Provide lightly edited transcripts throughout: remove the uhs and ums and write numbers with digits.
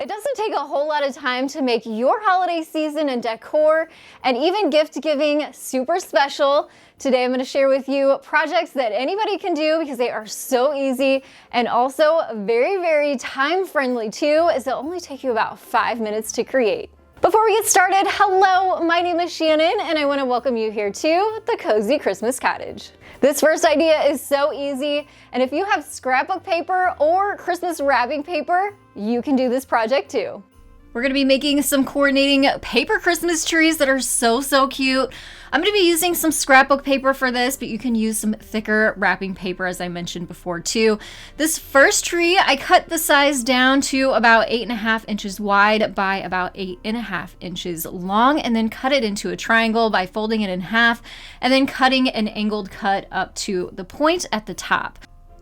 It doesn't take a whole lot of time to make your holiday season and decor and even gift giving super special. Today I'm going to share with you projects that anybody can do because they are so easy and also very, very time friendly too, as they'll only take you about 5 minutes to create. Before we get started, hello, my name is Shannon and I want to welcome you here to the Cozy Christmas Cottage. This first idea is so easy, and if you have scrapbook paper or Christmas wrapping paper, you can do this project too. We're going to be making some coordinating paper Christmas trees that are so cute. I'm going to be using some scrapbook paper for this, but you can use some thicker wrapping paper as I mentioned before too. This first tree, I cut the size down to about 8.5 inches wide by about 8.5 inches long, and then cut it into a triangle by folding it in half and then cutting an angled cut up to the point at the top.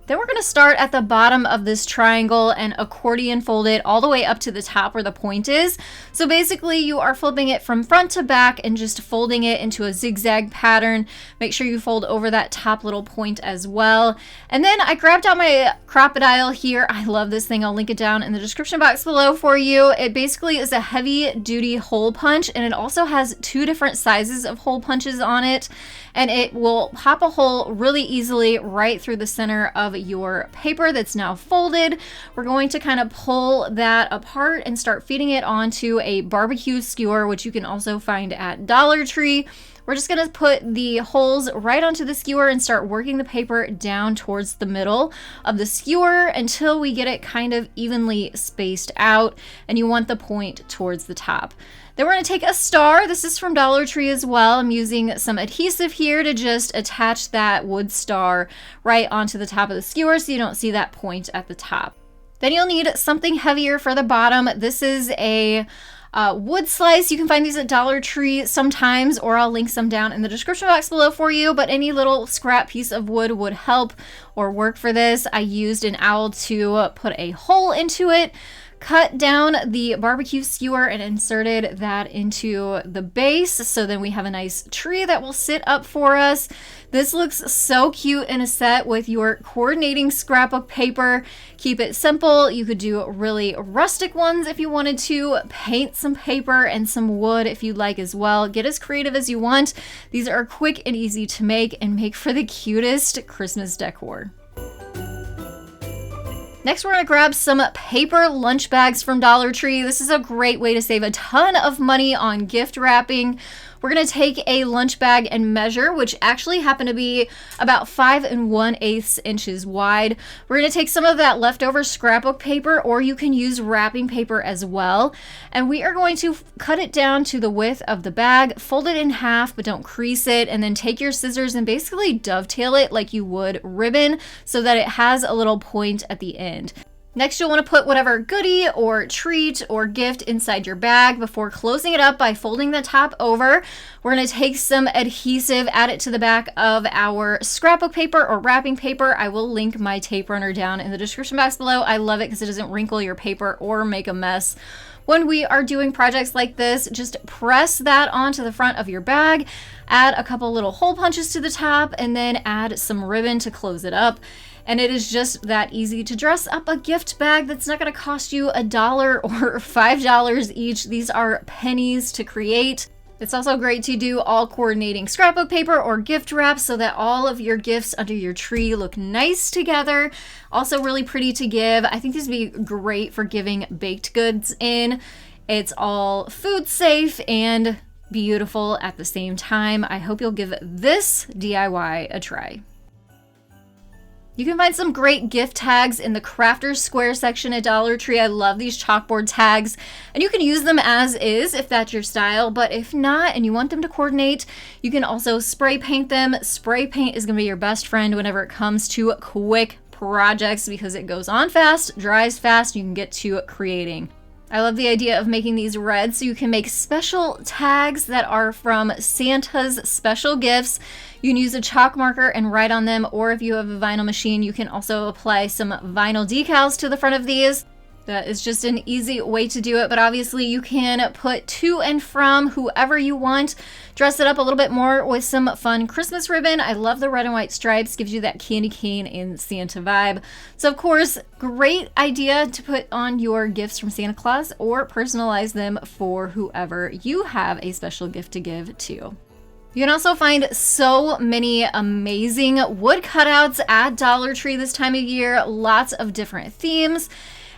Then we're going to start at the bottom of this triangle and accordion fold it all the way up to the top where the point is. So basically you are flipping it from front to back and just folding it into a zigzag pattern. Make sure you fold over that top little point as well. And then I grabbed out my crocodile here. I love this thing. I'll link it down in the description box below for you. It basically is a heavy duty hole punch, and it also has 2 different sizes of hole punches on it. And it will pop a hole really easily right through the center of your paper that's now folded. We're going to kind of pull that apart and start feeding it onto a barbecue skewer, which you can also find at Dollar Tree. We're just going to put the holes right onto the skewer and start working the paper down towards the middle of the skewer until we get it kind of evenly spaced out, and you want the point towards the top. Then we're going to take a star. This is from Dollar Tree as well. I'm using some adhesive here to just attach that wood star right onto the top of the skewer so you don't see that point at the top. Then you'll need something heavier for the bottom. This is a wood slice. You can find these at Dollar Tree sometimes, or I'll link some down in the description box below for you, but any little scrap piece of wood would help or work for this. I used an owl to put a hole into it, cut down the barbecue skewer and inserted that into the base, so then we have a nice tree that will sit up for us. This looks so cute in a set with your coordinating scrapbook paper. Keep it simple. You could do really rustic ones if you wanted to, paint some paper and some wood if you'd like as well. Get as creative as you want. These are quick and easy to make and make for the cutest Christmas decor. Next, we're going to grab some paper lunch bags from Dollar Tree. This is a great way to save a ton of money on gift wrapping. We're going to take a lunch bag and measure, which actually happened to be about 5 1/8 inches wide. We're going to take some of that leftover scrapbook paper, or you can use wrapping paper as well. And we are going to cut it down to the width of the bag, fold it in half, but don't crease it, and then take your scissors and basically dovetail it like you would ribbon so that it has a little point at the end. Next, you'll want to put whatever goodie or treat or gift inside your bag before closing it up by folding the top over. We're going to take some adhesive, add it to the back of our scrapbook paper or wrapping paper. I will link my tape runner down in the description box below. I love it because it doesn't wrinkle your paper or make a mess. When we are doing projects like this, just press that onto the front of your bag, add a couple little hole punches to the top, and then add some ribbon to close it up. And it is just that easy to dress up a gift bag that's not going to cost you $1 or $5 each. These are pennies to create. It's also great to do all coordinating scrapbook paper or gift wrap so that all of your gifts under your tree look nice together. Also really pretty to give. I think these would be great for giving baked goods in. It's all food safe and beautiful at the same time. I hope you'll give this DIY a try. You can find some great gift tags in the Crafters Square section at Dollar Tree. I love these chalkboard tags, and you can use them as is if that's your style, but if not and you want them to coordinate, you can also spray paint them. Spray paint is going to be your best friend whenever it comes to quick projects because it goes on fast, dries fast, and you can get to creating. I love the idea of making these red so you can make special tags that are from Santa's special gifts. You can use a chalk marker and write on them, or if you have a vinyl machine, you can also apply some vinyl decals to the front of these. That is just an easy way to do it, but obviously you can put to and from whoever you want. Dress it up a little bit more with some fun Christmas ribbon. I love the red and white stripes, gives you that candy cane and Santa vibe. So of course, great idea to put on your gifts from Santa Claus or personalize them for whoever you have a special gift to give to. You can also find so many amazing wood cutouts at Dollar Tree this time of year, lots of different themes.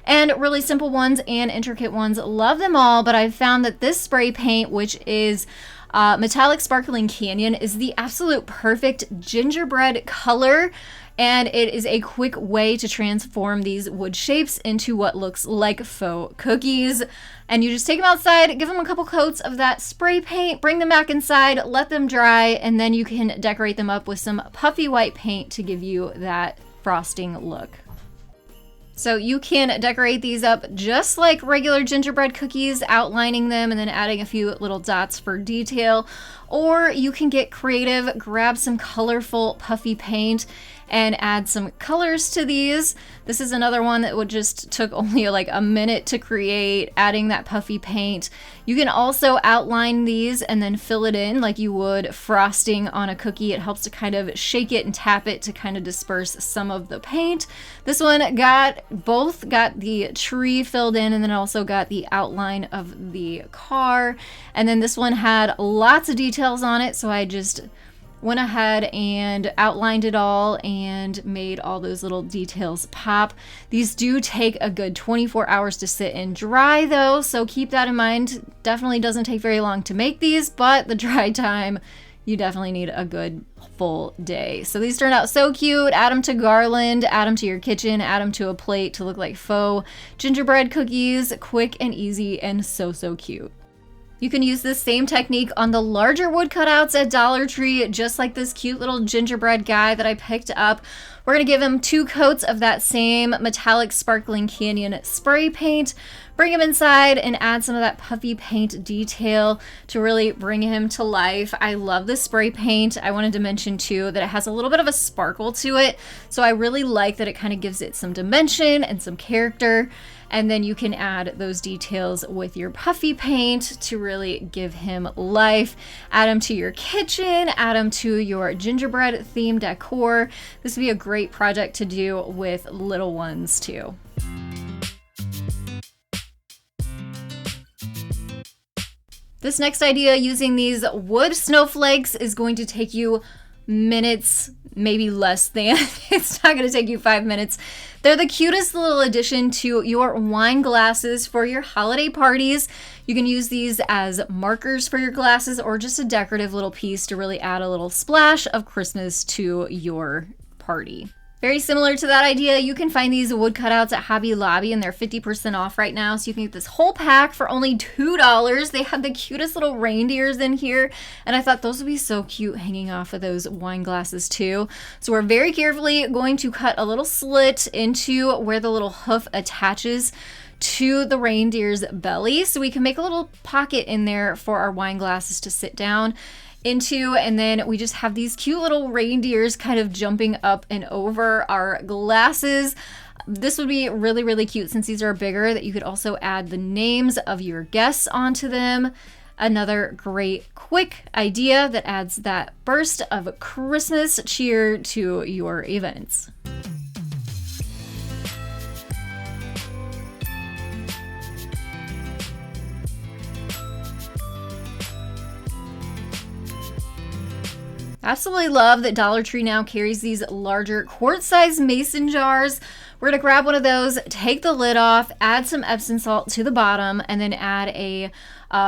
And really simple ones and intricate ones. Love them all, but I've found that this spray paint, which is Metallic Sparkling Canyon, is the absolute perfect gingerbread color. And it is a quick way to transform these wood shapes into what looks like faux cookies. And you just take them outside, give them a couple coats of that spray paint, bring them back inside, let them dry, and then you can decorate them up with some puffy white paint to give you that frosting look. So you can decorate these up just like regular gingerbread cookies, outlining them and then adding a few little dots for detail. Or you can get creative, grab some colorful puffy paint and add some colors to these. This is another one that just took only like a minute to create, adding that puffy paint. You can also outline these and then fill it in like you would frosting on a cookie. It helps to kind of shake it and tap it to kind of disperse some of the paint. This one got the tree filled in and then also got the outline of the car. And then this one had lots of details on it, so I just went ahead and outlined it all and made all those little details pop. These do take a good 24 hours to sit and dry though, so keep that in mind. Definitely doesn't take very long to make these, but the dry time, you definitely need a good full day. So these turned out so cute. Add them to garland, add them to your kitchen, add them to a plate to look like faux gingerbread cookies. Quick and easy and so cute. You can use this same technique on the larger wood cutouts at Dollar Tree, just like this cute little gingerbread guy that I picked up. We're gonna give him 2 coats of that same Metallic Sparkling Canyon spray paint, bring him inside and add some of that puffy paint detail to really bring him to life. I love this spray paint. I wanted to mention too that it has a little bit of a sparkle to it, so I really like that it kind of gives it some dimension and some character. And then you can add those details with your puffy paint to really give him life. Add them to your kitchen, add them to your gingerbread themed decor. This would be a great project to do with little ones too. This next idea using these wood snowflakes is going to take you minutes, maybe less than. It's not going to take you 5 minutes. They're the cutest little addition to your wine glasses for your holiday parties. You can use these as markers for your glasses or just a decorative little piece to really add a little splash of Christmas to your party. Very similar to that idea, you can find these wood cutouts at Hobby Lobby and they're 50% off right now. So you can get this whole pack for only $2. They had the cutest little reindeers in here. And I thought those would be so cute hanging off of those wine glasses too. So we're very carefully going to cut a little slit into where the little hoof attaches to the reindeer's belly. So we can make a little pocket in there for our wine glasses to sit down into, and then we just have these cute little reindeers kind of jumping up and over our glasses. This would be really cute since these are bigger, that you could also add the names of your guests onto them. Another great quick idea that adds that burst of Christmas cheer to your events. Absolutely love that Dollar Tree now carries these larger quart-sized mason jars. We're gonna grab one of those, take the lid off, add some Epsom salt to the bottom, and then add a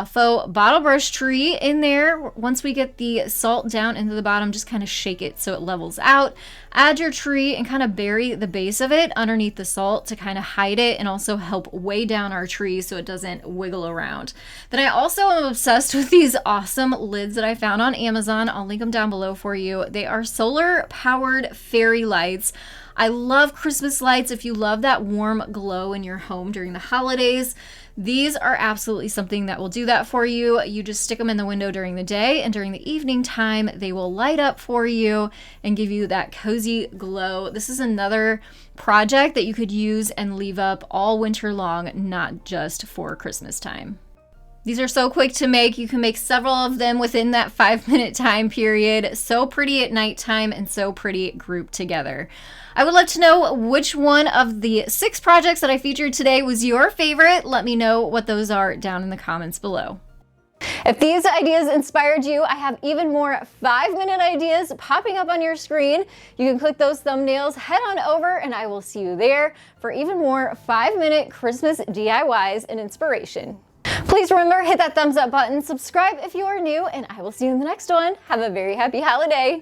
faux bottle brush tree in there. Once we get the salt down into the bottom, just kind of shake it so it levels out. Add your tree and kind of bury the base of it underneath the salt to kind of hide it and also help weigh down our tree so it doesn't wiggle around. Then I also am obsessed with these awesome lids that I found on Amazon. I'll link them down below for you. They are solar powered fairy lights. I love Christmas lights. If you love that warm glow in your home during the holidays, these are absolutely something that will do that for you. You just stick them in the window during the day, and during the evening time, they will light up for you and give you that cozy glow. This is another project that you could use and leave up all winter long, not just for Christmas time. These are so quick to make. You can make several of them within that 5-minute time period. So pretty at nighttime and so pretty grouped together. I would love to know which one of the 6 projects that I featured today was your favorite. Let me know what those are down in the comments below. If these ideas inspired you, I have even more 5-minute ideas popping up on your screen. You can click those thumbnails, head on over, and I will see you there for even more 5-minute Christmas DIYs and inspiration. Please remember, hit that thumbs up button, subscribe if you are new, and I will see you in the next one. Have a very happy holiday.